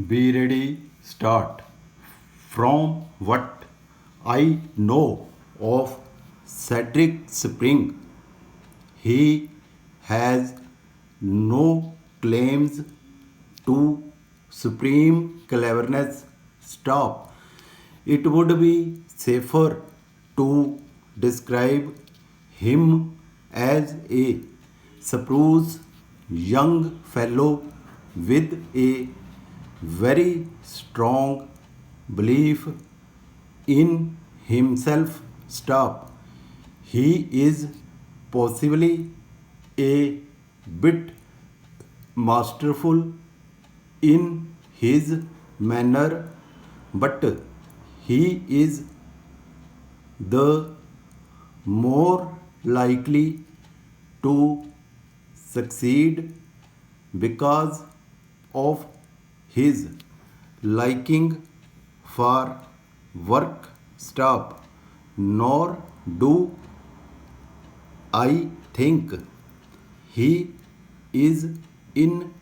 Be ready, start. From what I know of Cedric Spring, he has no claims to supreme cleverness. Stop. It would be safer to describe him as a spruce young fellow with a very strong belief in himself. Stop. He is possibly a bit masterful in his manner, but he is the more likely to succeed because of his liking for work. Stop. Nor do I think he is in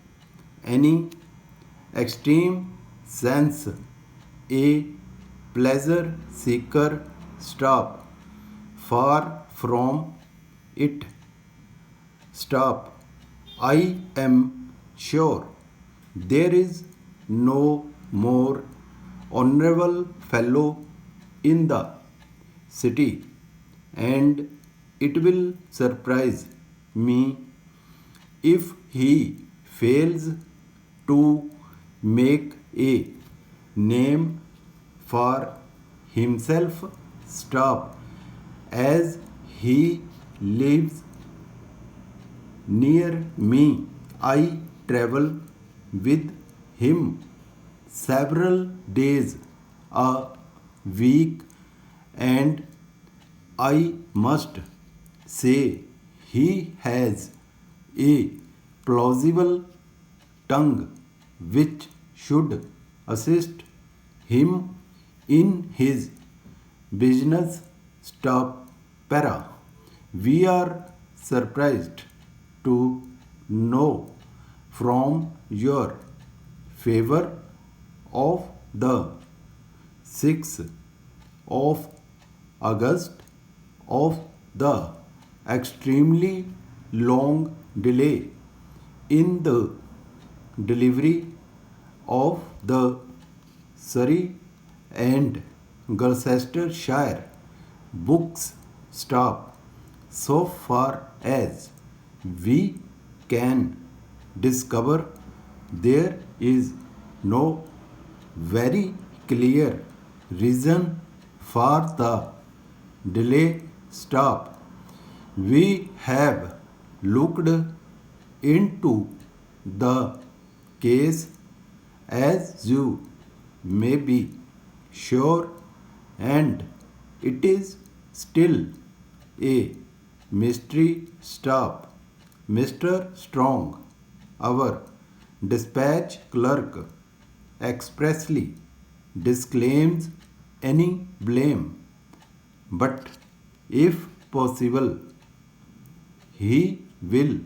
any extreme sense a pleasure seeker. Stop. Far from it. Stop. I am sure there is no more honorable fellow in the city, and it will surprise me if he fails to make a name for himself. Stop. As he lives near me, I travel with him several days a week, and I must say he has a plausible tongue which should assist him in his business. Stop. Para. We are surprised to know from your favor of the 6th of August of the extremely long delay in the delivery of the Surrey and Gloucestershire books. Stop. So far as we can discover, there is no very clear reason for the delay. Stop. We have looked into the case, as you may be sure, and it is still a mystery. Stop. Mr. Strong, our dispatch clerk, expressly disclaims any blame, but if possible, he will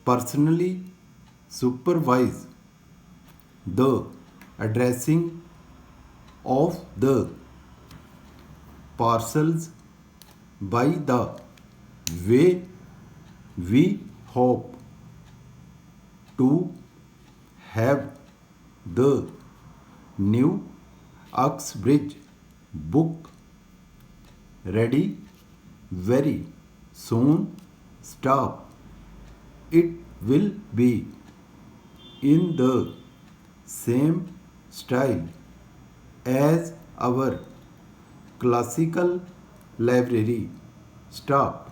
personally supervise the addressing of the parcels. By the way, we hope to have the new Uxbridge book ready very soon. Stop. It will be in the same style as our classical library. Stop.